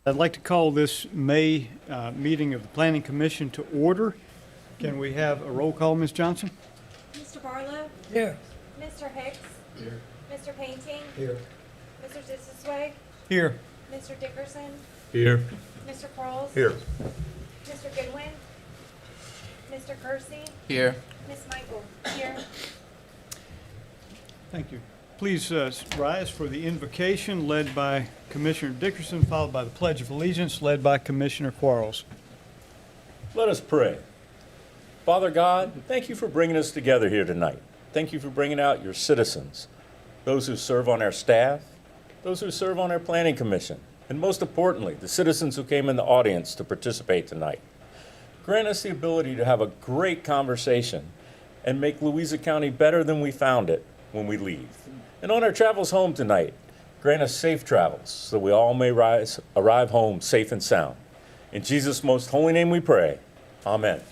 I'd like to call this May meeting of the Planning Commission to order. Can we have a roll call, Ms. Johnson? Mr. Barlow? Here. Mr. Hicks? Here. Mr. Painting? Here. Mr. Zissisway? Here. Mr. Dickerson? Here. Mr. Quarles? Here. Mr. Goodwin? Mr. Kersey? Here. Ms. Michael? Here. Thank you. Please rise for the invocation led by Commissioner Dickerson, followed by the Pledge of Allegiance led by Commissioner Quarles. Let us pray. Father God, thank you for bringing us together here tonight. Thank you for bringing out your citizens, those who serve on our staff, those who serve on our planning commission, and most importantly, the citizens who came in the audience to participate tonight. Grant us the ability to have a great conversation and make Louisa County better than we found it when we leave. And on our travels home tonight, grant us safe travels so we all may arrive home safe and sound. In Jesus' most holy name we pray. Amen.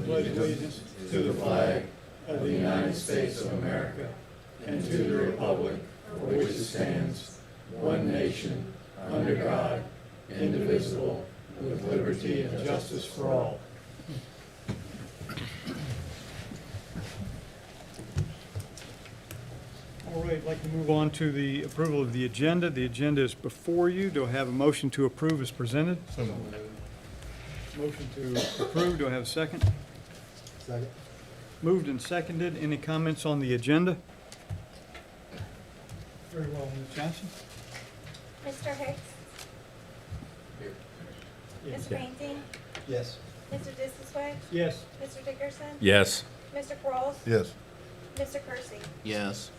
Pledge allegiance to the flag of the United States of America and to the republic for which it stands, one nation, under God, indivisible, with liberty and justice for all. All right, I'd like to move on to the approval of the agenda. The agenda is before you. Do I have a motion to approve as presented? Motion to approve. Do I have a second? Second. Moved and seconded. Any comments on the agenda? Very well, Ms. Johnson. Mr. Hicks? Yes. Mr. Painting? Yes. Mr. Zissisway? Yes. Mr. Dickerson? Yes. Mr. Quarles? Yes. Mr. Kersey? Yes.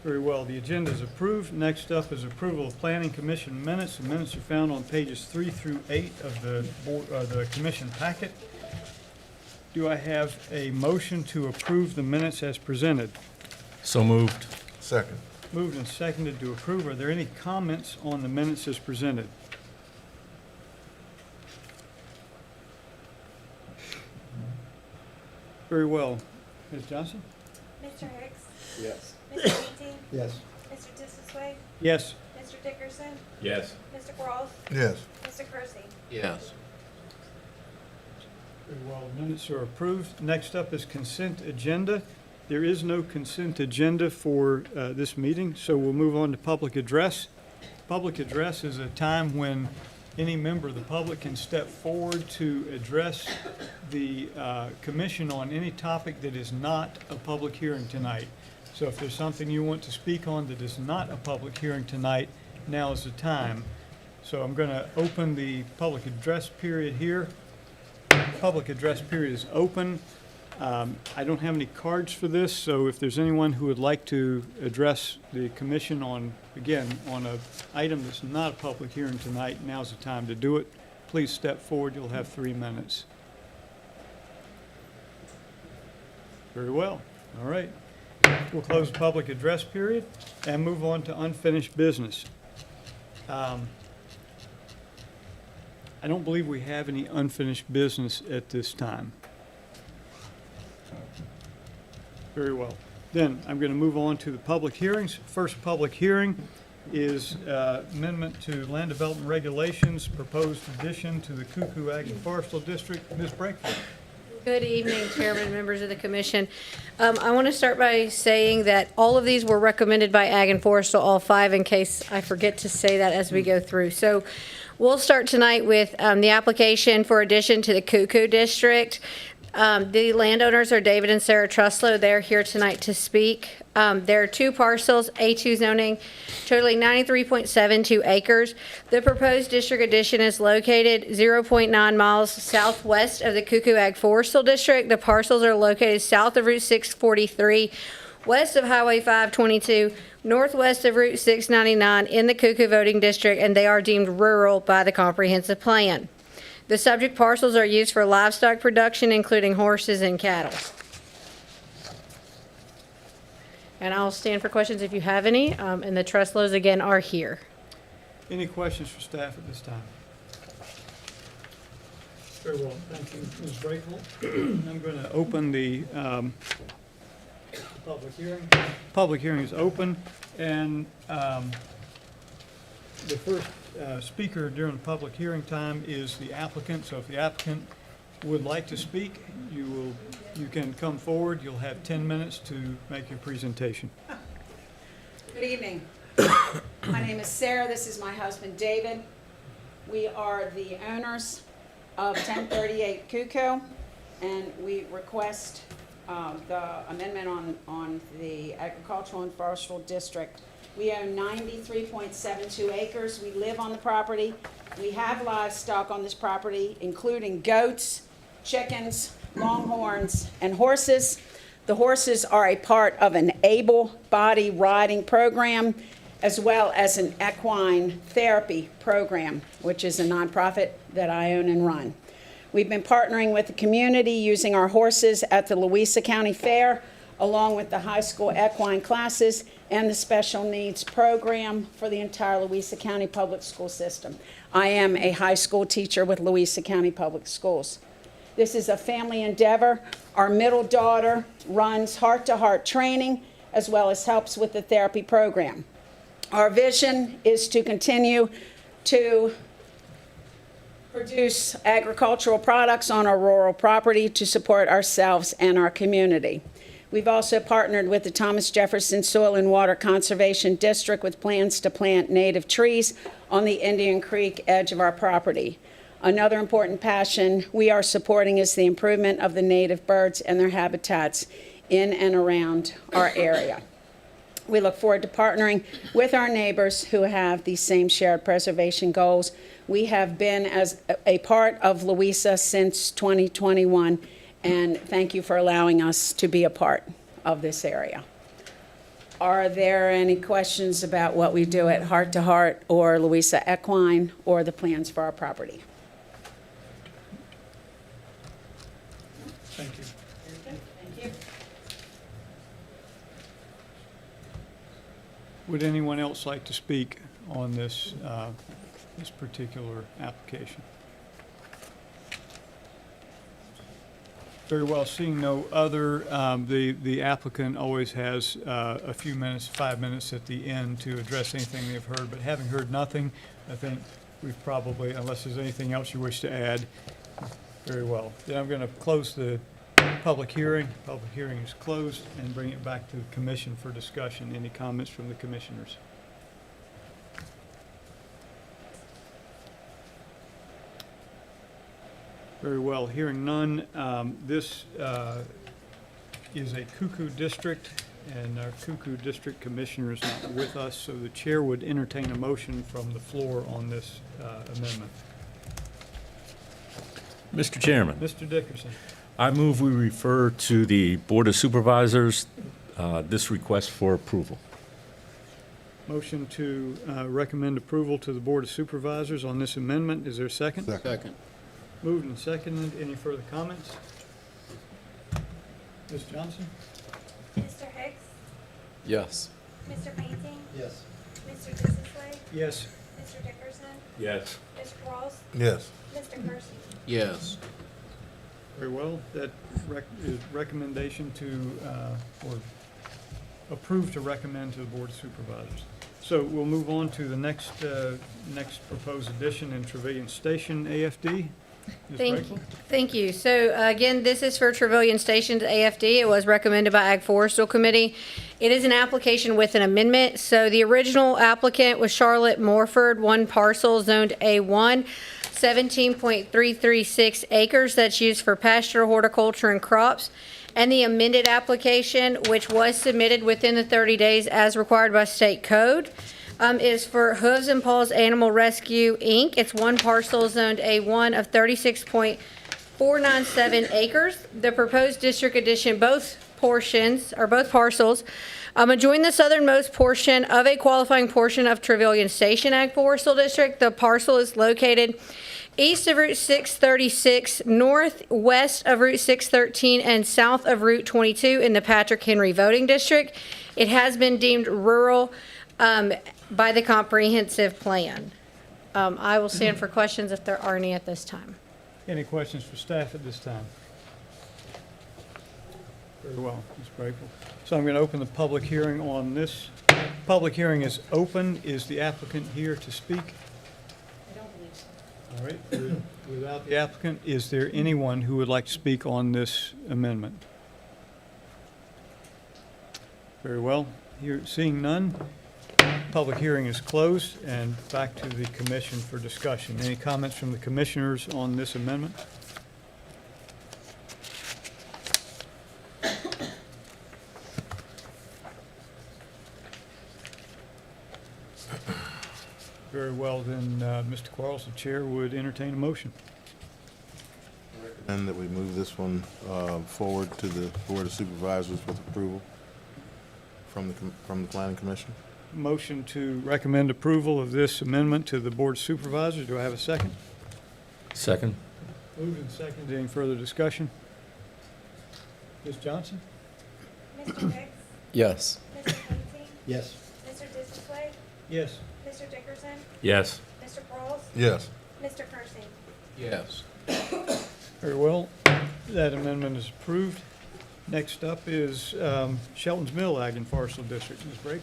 Very well. The agenda is approved. Next up is approval of Planning Commission minutes. The minutes are found on pages 3 through 8 of the commission packet. Do I have a motion to approve the minutes as presented? So moved. Second. Moved and seconded to approve. Are there any comments on the minutes as presented? Very well. Ms. Johnson? Mr. Hicks? Yes. Mr. Painting? Yes. Mr. Zissisway? Yes. Mr. Dickerson? Yes. Mr. Quarles? Yes. Mr. Kersey? Yes. Very well, minutes are approved. Next up is consent agenda. There is no consent agenda for this meeting, so we'll move on to public address. Public address is a time when any member of the public can step forward to address the commission on any topic that is not a public hearing tonight. So if there's something you want to speak on that is not a public hearing tonight, now is the time. So I'm going to open the public address period here. Public address period is open. I don't have any cards for this, so if there's anyone who would like to address the commission on, again, on an item that's not a public hearing tonight, now's the time to do it. Please step forward. You'll have 3 minutes. Very well. All right. We'll close the public address period and move on to unfinished business. I don't believe we have any unfinished business at this time. Very well. Then I'm going to move on to the public hearings. First public hearing is amendment to land development regulations, proposed addition to the Cuckoo Ag and Forestal District. Ms. Breakford. Good evening, Chairman, members of the Commission. I want to start by saying that all of these were recommended by Ag and Forestal, all 5, in case I forget to say that as we go through. So we'll start tonight with the application for addition to the Cuckoo District. The landowners are David and Sarah Truslow. They're here tonight to speak. There are 2 parcels, A2 zoning, totaling 93.72 acres. The proposed district addition is located 0.9 miles southwest of the Cuckoo Ag Forestal District. The parcels are located south of Route 643, west of Highway 522, northwest of Route 699 in the Cuckoo voting district, and they are deemed rural by the comprehensive plan. The subject parcels are used for livestock production, including horses and cattle. And I'll stand for questions if you have any, and the Truslows, again, are here. Any questions for staff at this time? Very well, thank you, Ms. Brakeful. I'm going to open the public hearing. Public hearing is open, and the first speaker during the public hearing time is the applicant. So if the applicant would like to speak, you can come forward. You'll have 10 minutes to make your presentation. Good evening. My name is Sarah. This is my husband, David. We are the owners of 1038 Cuckoo, and we request the amendment on the Agricultural and Forestal District. We own 93.72 acres. We live on the property. We have livestock on this property, including goats, chickens, longhorns, and horses. The horses are a part of an able-body riding program, as well as an equine therapy program, which is a nonprofit that I own and run. We've been partnering with the community using our horses at the Louisa County Fair, along with the high school equine classes and the special needs program for the entire Louisa County Public School system. I am a high school teacher with Louisa County Public Schools. This is a family endeavor. Our middle daughter runs heart-to-heart training, as well as helps with the therapy program. Our vision is to continue to produce agricultural products on our rural property to support ourselves and our community. We've also partnered with the Thomas Jefferson Soil and Water Conservation District with plans to plant native trees on the Indian Creek edge of our property. Another important passion we are supporting is the improvement of the native birds and their habitats in and around our area. We look forward to partnering with our neighbors who have these same shared preservation goals. We have been as a part of Louisa since 2021, and thank you for allowing us to be a part of this area. Are there any questions about what we do at Heart to Heart or Louisa Equine or the plans for our property? Thank you. Thank you. Would anyone else like to speak on this, this particular application? Very well, seeing no other, the applicant always has a few minutes, 5 minutes at the end to address anything they've heard, but having heard nothing, I think we've probably, unless there's anything else you wish to add, very well. Then I'm going to close the public hearing. Public hearing is closed and bring it back to the commission for discussion. Any comments from the commissioners? Very well, hearing none. This is a Cuckoo district, and our Cuckoo district commissioner is not with us, so the chair would entertain a motion from the floor on this amendment. Mr. Chairman, Mr. Dickerson. I move we refer to the Board of Supervisors this request for approval. Motion to recommend approval to the Board of Supervisors on this amendment. Is there a second? Second. Moved and seconded. Any further comments? Ms. Johnson? Mr. Hicks? Yes. Mr. Painting? Yes. Mr. Disasway? Yes. Mr. Dickerson? Yes. Mr. Cross? Yes. Mr. Kersey? Yes. Very well. That is recommendation to, or approved to recommend to the Board of Supervisors. So we'll move on to the next proposed addition in Trevilian Station, AFD. Ms. Brakeland? Thank you. So again, this is for Trevilian Stations AFD. It was recommended by Ag Forestal Committee. It is an application with an amendment. So the original applicant was Charlotte Morford, one parcel zoned A1, 17.336 acres that's used for pasture, horticulture, and crops. And the amended application, which was submitted within the 30 days as required by state code, is for Hooves and Paws Animal Rescue, Inc. It's one parcel zoned A1 of 36.497 acres. The proposed district addition, both parcels, adjoin the southernmost portion of a qualifying portion of Trevilian Station Ag Forestal District. The parcel is located east of Route 636, northwest of Route 613, and south of Route 22 in the Patrick Henry voting district. It has been deemed rural by the comprehensive plan. I will stand for questions if there are any at this time. Any questions for staff at this time? Very well, Ms. Brayful. So I'm going to open the public hearing on this. Public hearing is open. Is the applicant here to speak? I don't believe so. All right, without the applicant, is there anyone who would like to speak on this amendment? Very well, seeing none, public hearing is closed, and back to the commission for discussion. Any comments from the commissioners on this amendment? Very well, then, Mr. Quarles, the chair, would entertain a motion. And that we move this one forward to the Board of Supervisors with approval from the Planning Commission. Motion to recommend approval of this amendment to the Board of Supervisors. Do I have a second? Second? Moved and seconded. Any further discussion? Ms. Johnson? Mr. Hicks? Yes. Mr. Painting? Yes. Mr. Dissingsley? Yes. Mr. Dickerson? Yes. Mr. Quarles? Yes. Mr. Kersey? Yes. Very well. That amendment is approved. Next up is Shelton's Mill Ag and Forestal District. Ms. Brake?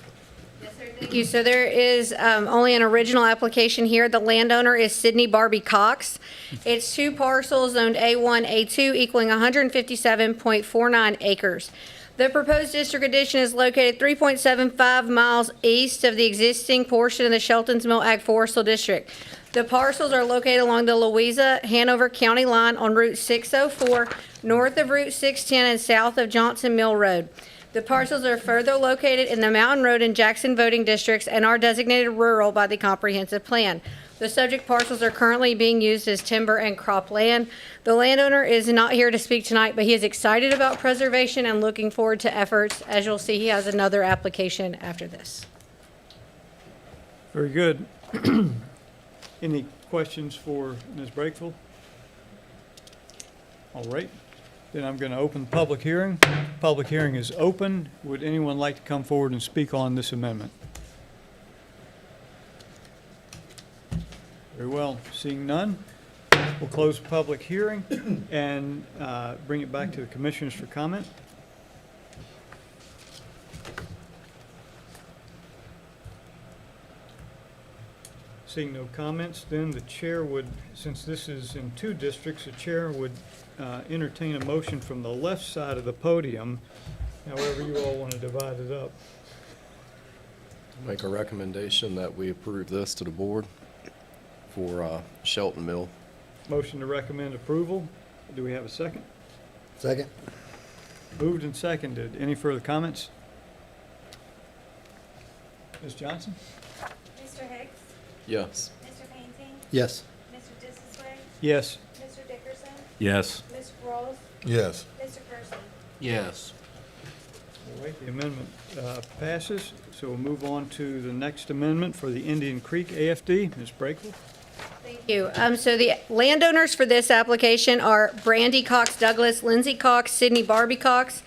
Thank you. So there is only an original application here. The landowner is Sydney Barbie Cox. It's 2 parcels owned A1, A2 equaling 157.49 acres. The proposed district addition is located 3.75 miles east of the existing portion of the Shelton's Mill Ag Forestal District. The parcels are located along the Louisa-Hanover County line on Route 604, north of Route 610 and south of Johnson Mill Road. The parcels are further located in the Mountain Road and Jackson voting districts and are designated rural by the comprehensive plan. The subject parcels are currently being used as timber and cropland. The landowner is not here to speak tonight, but he is excited about preservation and looking forward to efforts. As you'll see, he has another application after this. Very good. Any questions for Ms. Brakeful? All right. Then I'm going to open the public hearing. Public hearing is open. Would anyone like to come forward and speak on this amendment? Very well. Seeing none, we'll close the public hearing and bring it back to the commissioners for comment. Seeing no comments, then the chair would, since this is in 2 districts, the chair would entertain a motion from the left side of the podium, however you all want to divide it up. Make a recommendation that we approve this to the board for Shelton Mill. Motion to recommend approval. Do we have a second? Second. Moved and seconded. Any further comments? Ms. Johnson? Mr. Hicks? Yes. Mr. Painting? Yes. Mr. Dissingsley? Yes. Mr. Dickerson? Yes. Mr. Quarles? Yes. Mr. Kersey? Yes. All right, the amendment passes. So we'll move on to the next amendment for the Indian Creek AFD. Ms. Brakeful? Thank you. So the landowners for this application are Brandy Cox Douglas, Lindsay Cox, Sydney Barbie Cox,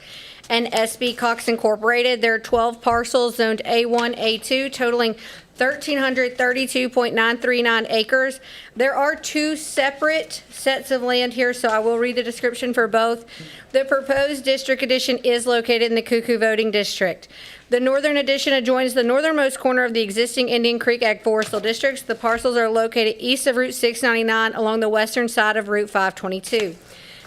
and SB Cox Incorporated. There are 12 parcels zoned A1, A2, totaling 1,332.939 acres. There are 2 separate sets of land here, so I will read the description for both. The proposed district addition is located in the Cuckoo voting district. The northern addition adjoins the northernmost corner of the existing Indian Creek Ag Forestal districts. The parcels are located east of Route 699 along the western side of Route 522.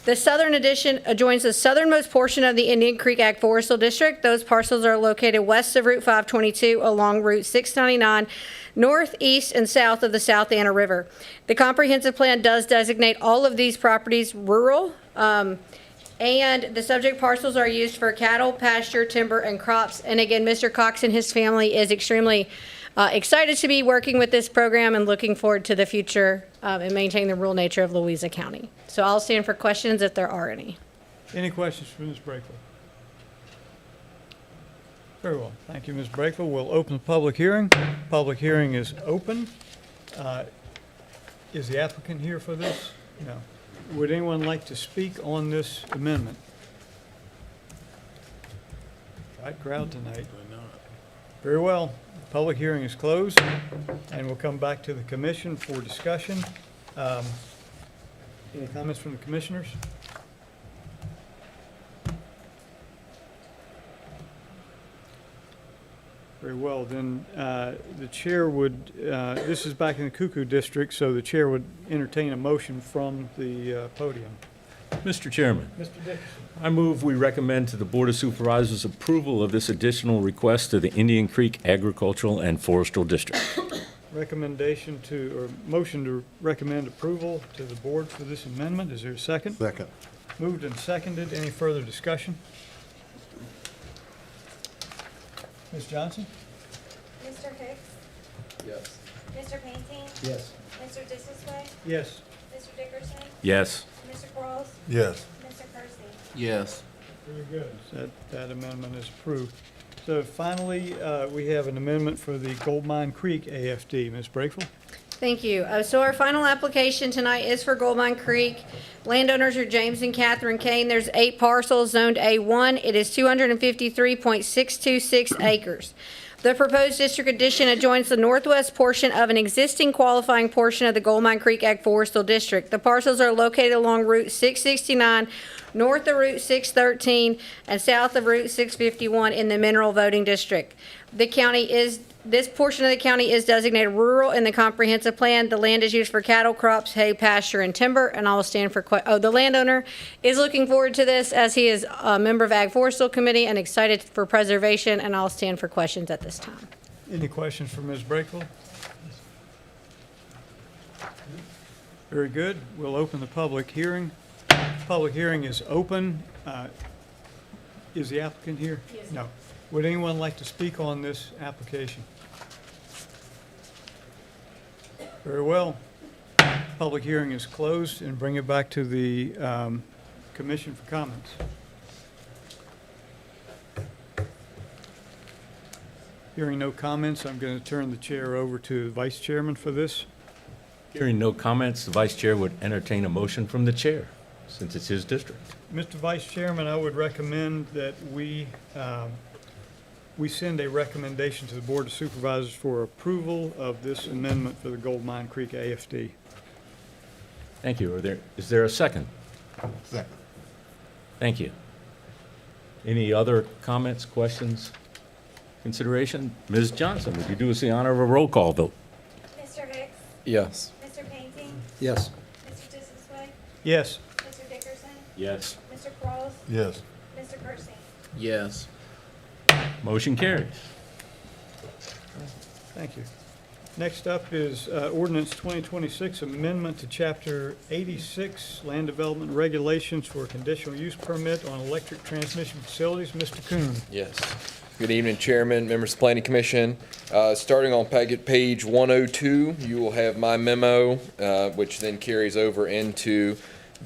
The southern addition adjoins the southernmost portion of the Indian Creek Ag Forestal District. Those parcels are located west of Route 522 along Route 699, north, east, and south of the South Anna River. The comprehensive plan does designate all of these properties rural, and the subject parcels are used for cattle, pasture, timber, and crops. And again, Mr. Cox and his family is extremely excited to be working with this program and looking forward to the future and maintaining the rural nature of Louisa County. So I'll stand for questions if there are any. Any questions for Ms. Brakeful? Very well. Thank you, Ms. Brakeful. We'll open the public hearing. Public hearing is open. Is the applicant here for this? No. Would anyone like to speak on this amendment? Right crowd tonight. Very well. Public hearing is closed, and we'll come back to the commission for discussion. Any comments from the commissioners? Very well, then the chair would, this is back in the Cuckoo District, so the chair would entertain a motion from the podium. Mr. Chairman, Mr. Dickerson. I move we recommend to the Board of Supervisors approval of this additional request to the Indian Creek Agricultural and Forestal District. Recommendation to, or motion to recommend approval to the board for this amendment. Is there a second? Second. Moved and seconded. Any further discussion? Ms. Johnson? Mr. Hicks? Yes. Mr. Painting? Yes. Mr. Disisway? Yes. Mr. Dickerson? Yes. Mr. Quarles? Yes. Mr. Kersey? Yes. Very good. That amendment is approved. So finally, we have an amendment for the Gold Mine Creek AFD. Ms. Brakeful? Thank you. So our final application tonight is for Gold Mine Creek. Landowners are James and Catherine Kane. There's 8 parcels zoned A1. It is 253.626 acres. The proposed district addition adjoins the northwest portion of an existing qualifying portion of the Gold Mine Creek Ag Forestal District. The parcels are located along Route 669, north of Route 613, and south of Route 651 in the Mineral Voting District. This portion of the county is designated rural in the comprehensive plan. The land is used for cattle, crops, hay, pasture, and timber, and I will stand for, the landowner is looking forward to this as he is a member of Ag Forestal Committee and excited for preservation, and I'll stand for questions at this time. Any questions for Ms. Brakeful? Very good. We'll open the public hearing. Public hearing is open. Is the applicant here? Yes. No. Would anyone like to speak on this application? Very well. Public hearing is closed, and bring it back to the commission for comments. Hearing no comments, I'm going to turn the chair over to the vice chairman for this. Hearing no comments, the Vice Chair would entertain a motion from the Chair, since it's his district. Mr. Vice Chairman, I would recommend that we send a recommendation to the Board of Supervisors for approval of this amendment for the Gold Mine Creek AFD. Thank you. Is there a second? Second. Thank you. Any other comments, questions, consideration? Ms. Johnson, would you do us the honor of a roll call vote? Mr. Hicks? Yes. Mr. Painting? Yes. Mr. Disisway? Yes. Mr. Dickerson? Yes. Mr. Quarles? Yes. Mr. Kersey? Yes. Motion carries. Thank you. Next up is ordinance 2026 amendment to Chapter 86 Land Development Regulations for a conditional use permit on electric transmission facilities. Mr. Kuhn. Yes. Good evening, Chairman, members of the Planning Commission. Starting on packet page 102, you will have my memo, which then carries over into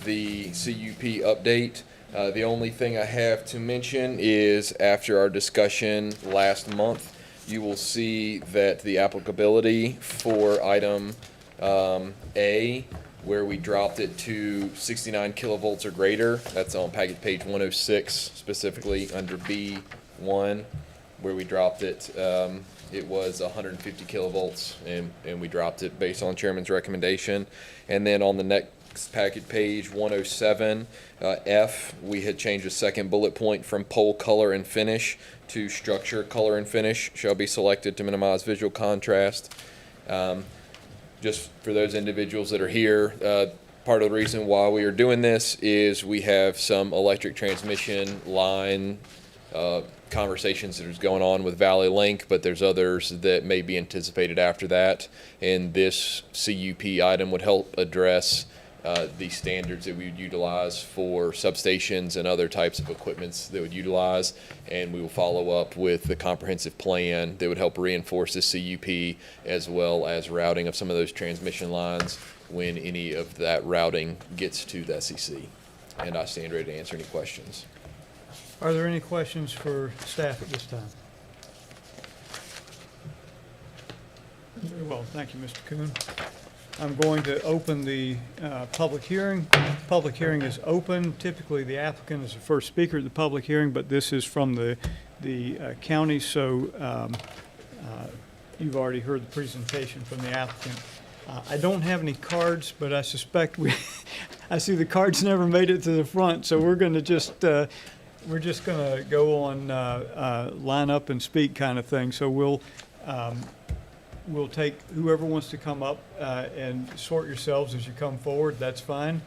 the CUP update. The only thing I have to mention is after our discussion last month, you will see that the applicability for item A, where we dropped it to 69 kilovolts or greater, that's on packet page 106, specifically under B1, where we dropped it. It was 150 kilovolts, and we dropped it based on Chairman's recommendation. And then on the next packet page 107, F, we had changed the second bullet point from pole color and finish to structure color and finish shall be selected to minimize visual contrast. Just for those individuals that are here, part of the reason why we are doing this is we have some electric transmission line conversations that is going on with Valley Link, but there's others that may be anticipated after that. And this CUP item would help address the standards that we would utilize for substations and other types of equipments that would utilize. And we will follow up with the comprehensive plan that would help reinforce the CUP as well as routing of some of those transmission lines when any of that routing gets to the SEC. And I stand ready to answer any questions. Are there any questions for staff at this time? Very well, thank you, Mr. Kuhn. I'm going to open the public hearing. Public hearing is open. Typically, the applicant is the first speaker at the public hearing, but this is from the county, so you've already heard the presentation from the applicant. I don't have any cards, but I suspect I see the cards never made it to the front, so we're going to just we're just going to go on line up and speak kind of thing. So we'll take whoever wants to come up and sort yourselves as you come forward. That's fine.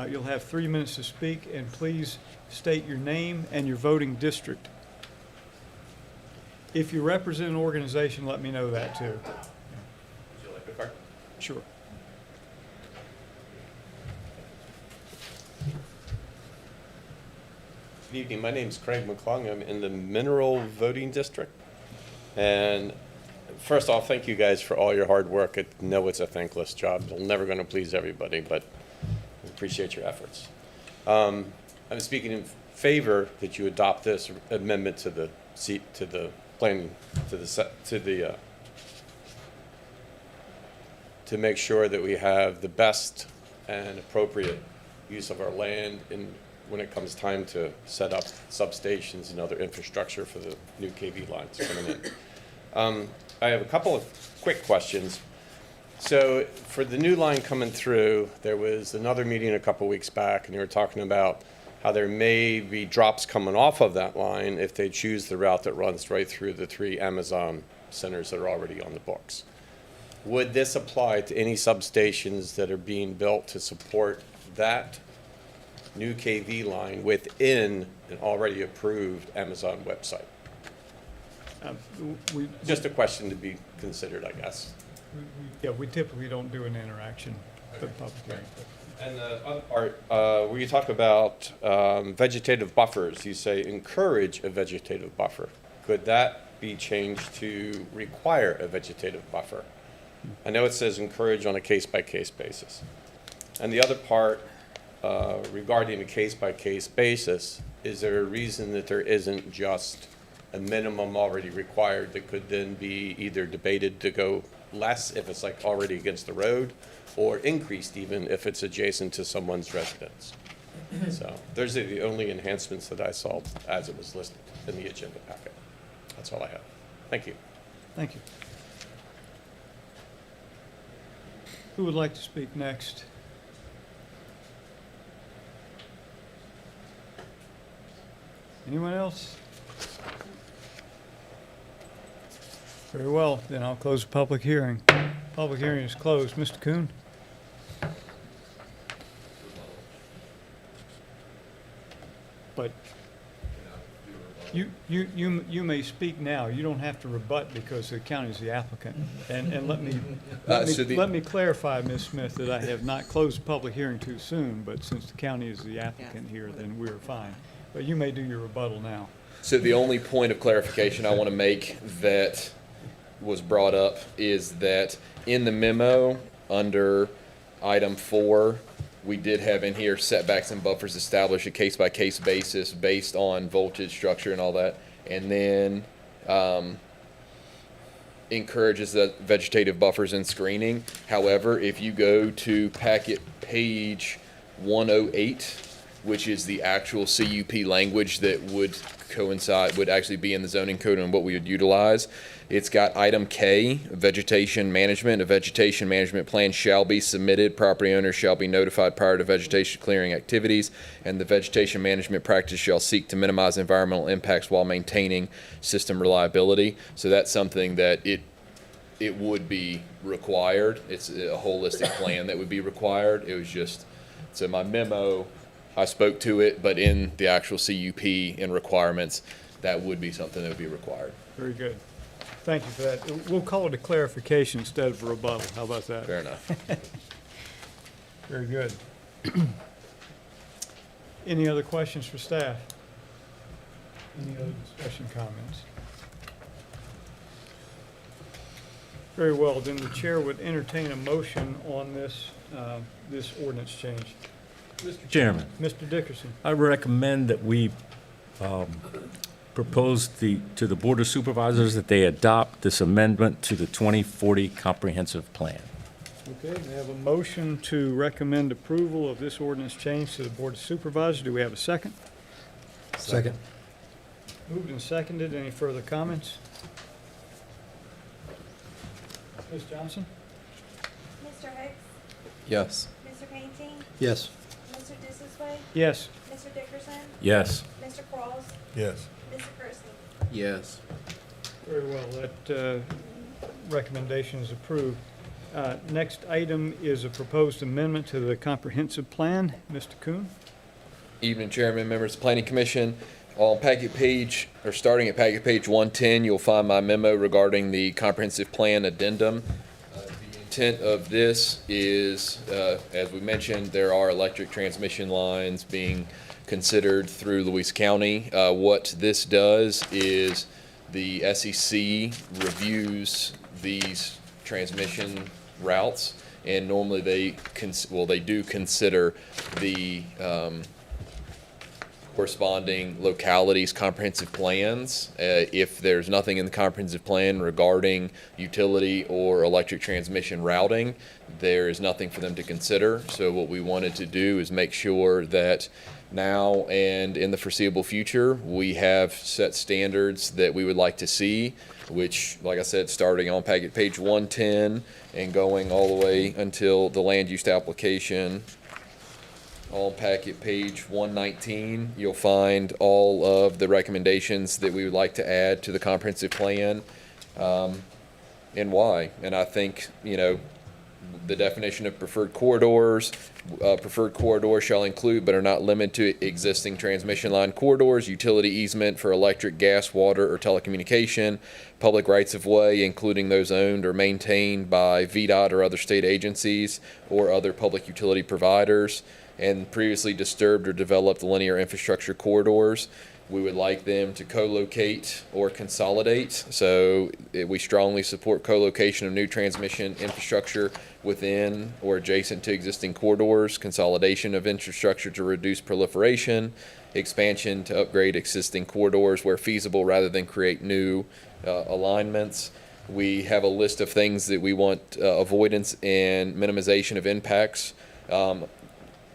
You'll have 3 minutes to speak, and please state your name and your voting district. If you represent an organization, let me know that too. Sure. Good evening. My name's Craig McClung. I'm in the Mineral Voting District. And first off, thank you guys for all your hard work. I know it's a thankless job. I'm never going to please everybody, but I appreciate your efforts. I'm speaking in favor that you adopt this amendment to the planning, to make sure that we have the best and appropriate use of our land when it comes time to set up substations and other infrastructure for the new KV lines coming in. I have a couple of quick questions. So for the new line coming through, there was another meeting a couple weeks back, and they were talking about how there may be drops coming off of that line if they choose the route that runs right through the 3 Amazon centers that are already on the books. Would this apply to any substations that are being built to support that new KV line within an already approved Amazon website? Just a question to be considered, I guess. Yeah, we typically don't do an interaction with the public hearing. And the other part, where you talk about vegetative buffers, you say encourage a vegetative buffer. Could that be changed to require a vegetative buffer? I know it says encourage on a case-by-case basis. And the other part, regarding a case-by-case basis, is there a reason that there isn't just a minimum already required that could then be either debated to go less if it's like already against the road, or increased even if it's adjacent to someone's residence? So those are the only enhancements that I saw as it was listed in the agenda packet. That's all I have. Thank you. Thank you. Who would like to speak next? Anyone else? Very well, then I'll close the public hearing. Public hearing is closed. Mr. Kuhn? But you may speak now. You don't have to rebut because the county is the applicant. And let me clarify, Ms. Smith, that I have not closed the public hearing too soon, but since the county is the applicant here, then we're fine. But you may do your rebuttal now. So the only point of clarification I want to make that was brought up is that in the memo under item 4, we did have in here setbacks and buffers establish a case-by-case basis based on voltage, structure, and all that, and then encourages the vegetative buffers and screening. However, if you go to packet page 108, which is the actual CUP language that would would actually be in the zoning code and what we would utilize. It's got item K, vegetation management. A vegetation management plan shall be submitted. Property owners shall be notified prior to vegetation clearing activities, and the vegetation management practice shall seek to minimize environmental impacts while maintaining system reliability. So that's something that it would be required. It's a holistic plan that would be required. It was just, so my memo, I spoke to it, but in the actual CUP and requirements, that would be something that would be required. Very good. Thank you for that. We'll call it a clarification instead of a rebuttal. How about that? Fair enough. Very good. Any other questions for staff? Any other discussion comments? Very well, then the chair would entertain a motion on this, this ordinance change. Mr. Chairman, Mr. Dickerson. I recommend that we propose to the Board of Supervisors that they adopt this amendment to the 2040 Comprehensive Plan. Okay, we have a motion to recommend approval of this ordinance change to the Board of Supervisors. Do we have a second? Second. Moved and seconded. Any further comments? Ms. Johnson? Mr. Hicks? Yes. Mr. Painting? Yes. Mr. Dissington? Yes. Mr. Dickerson? Yes. Mr. Cross? Yes. Mr. Kersey? Yes. Very well, that recommendation is approved. Next item is a proposed amendment to the comprehensive plan. Mr. Kuhn? Evening, Chairman, members of the Planning Commission. On packet page, or starting at packet page 110, you'll find my memo regarding the comprehensive plan addendum. The intent of this is, as we mentioned, there are electric transmission lines being considered through Lewis County. What this does is the SEC reviews these transmission routes, and normally they do consider the corresponding localities' comprehensive plans. If there's nothing in the comprehensive plan regarding utility or electric transmission routing, there is nothing for them to consider. So what we wanted to do is make sure that now and in the foreseeable future, we have set standards that we would like to see, which, like I said, starting on packet page 110 and going all the way until the land use application. On packet page 119, you'll find all of the recommendations that we would like to add to the comprehensive plan, and why. And I think, the definition of preferred corridors shall include but are not limited to existing transmission line corridors, utility easement for electric, gas, water, or telecommunication, public rights-of-way, including those owned or maintained by VDOT or other state agencies or other public utility providers, and previously disturbed or developed linear infrastructure corridors. We would like them to co-locate or consolidate. So we strongly support co-location of new transmission infrastructure within or adjacent to existing corridors, consolidation of infrastructure to reduce proliferation, expansion to upgrade existing corridors where feasible rather than create new alignments. We have a list of things that we want avoidance and minimization of impacts.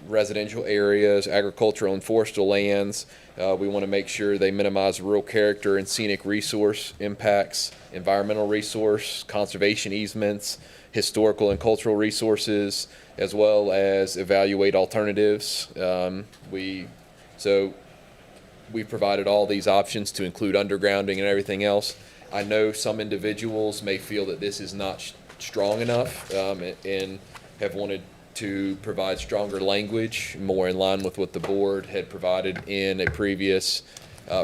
Residential areas, agricultural and forestal lands. We want to make sure they minimize rural character and scenic resource impacts, environmental resource, conservation easements, historical and cultural resources, as well as evaluate alternatives. We've provided all these options to include undergrounding and everything else. I know some individuals may feel that this is not strong enough and have wanted to provide stronger language, more in line with what the board had provided in a previous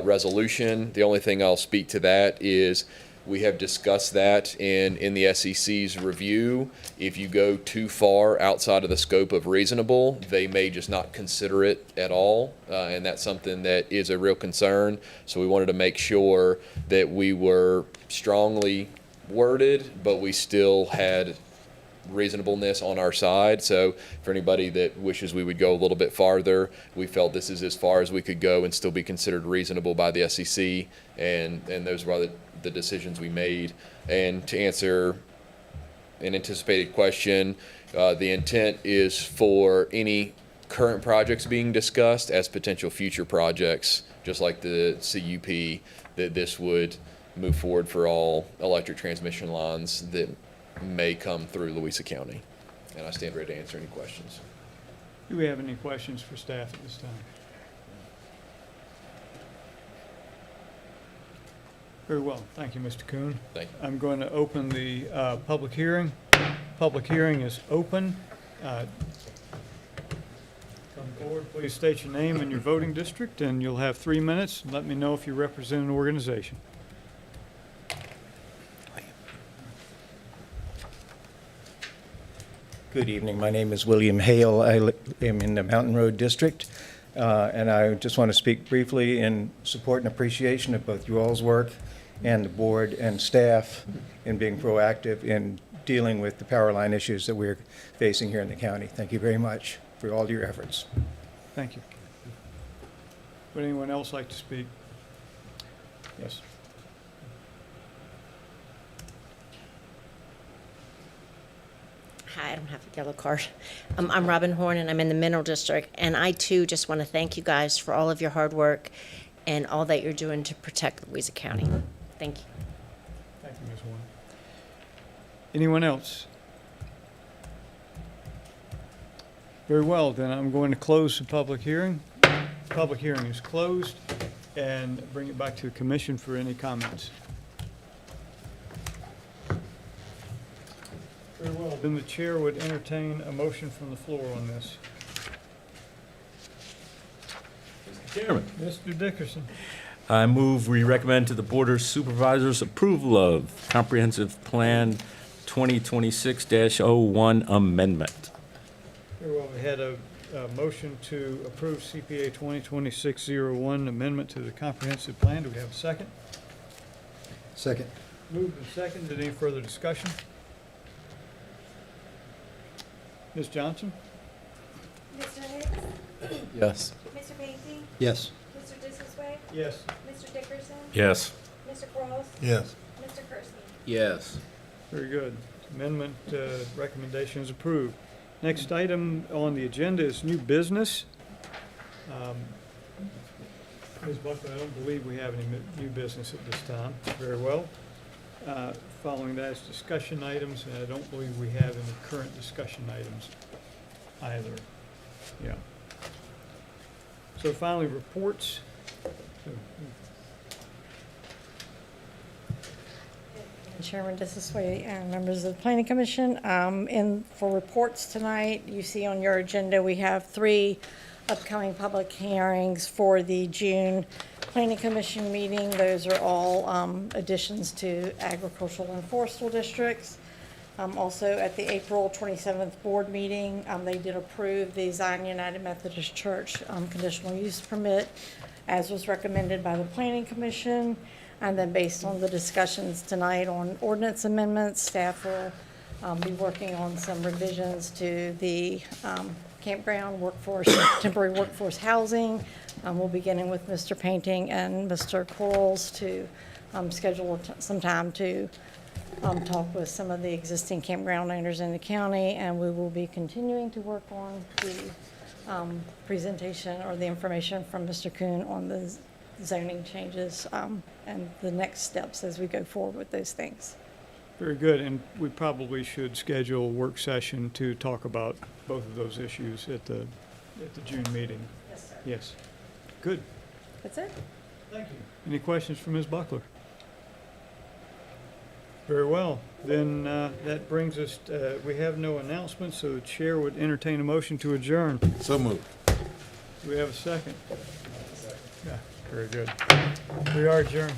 resolution. The only thing I'll speak to that is we have discussed that in the SEC's review. If you go too far outside of the scope of reasonable, they may just not consider it at all, and that's something that is a real concern. So we wanted to make sure that we were strongly worded, but we still had reasonableness on our side. So for anybody that wishes we would go a little bit farther, we felt this is as far as we could go and still be considered reasonable by the SEC, and those were the decisions we made. And to answer an anticipated question, the intent is for any current projects being discussed as potential future projects, just like the CUP, that this would move forward for all electric transmission lines that may come through Louisa County. And I stand ready to answer any questions. Do we have any questions for staff at this time? Very well. Thank you, Mr. Kuhn. Thank you. I'm going to open the public hearing. Public hearing is open. Come forward, please state your name and your voting district, and you'll have 3 minutes. Let me know if you represent an organization. Good evening. My name is William Hale. I am in the Mountain Road District, and I just want to speak briefly in support and appreciation of both you all's work and the board and staff in being proactive in dealing with the power line issues that we're facing here in the county. Thank you very much for all your efforts. Thank you. Would anyone else like to speak? Yes. Hi, I don't have a yellow card. I'm Robin Horn, and I'm in the Mineral District. And I, too, just want to thank you guys for all of your hard work and all that you're doing to protect Louisa County. Thank you. Thank you, Ms. Warren. Anyone else? Very well, then I'm going to close the public hearing. Public hearing is closed, and bring it back to the commission for any comments. Very well, then the chair would entertain a motion from the floor on this. Chairman, Mr. Dickerson. I move we recommend to the Board of Supervisors approval of Comprehensive Plan 2026-01 amendment. Very well, we had a motion to approve CPA 2026-01 amendment to the comprehensive plan. Do we have a second? Second. Moved and seconded. Any further discussion? Ms. Johnson? Mr. Hicks? Yes. Mr. Painting? Yes. Mr. Dissington? Yes. Mr. Dickerson? Yes. Mr. Cross? Yes. Mr. Kersney? Yes. Very good. Amendment recommendation is approved. Next item on the agenda is new business. Ms. Buckler, I don't believe we have any new business at this time. Very well. Following that is discussion items, and I don't believe we have any current discussion items either. Yeah. So finally, reports. Chairman Dissington and members of the Planning Commission. For reports tonight, you see on your agenda, we have 3 upcoming public hearings for the June Planning Commission meeting. Those are all additions to agricultural and forestal districts. Also, at the April 27th board meeting, they did approve the Zion United Methodist Church conditional use permit, as was recommended by the Planning Commission. And then based on the discussions tonight on ordinance amendments, staff will be working on some revisions to the campground workforce, temporary workforce housing. We'll be beginning with Mr. Painting and Mr. Quarles to schedule some time to talk with some of the existing campground owners in the county, and we will be continuing to work on the presentation or the information from Mr. Kuhn on the zoning changes and the next steps as we go forward with those things. Very good, and we probably should schedule a work session to talk about both of those issues at the June meeting. Yes, sir. Yes. Good. That's it. Thank you. Any questions for Ms. Buckler? Very well. Then that brings us, we have no announcements, so the chair would entertain a motion to adjourn. So moved. Do we have a second? Yeah, very good. We are adjourned.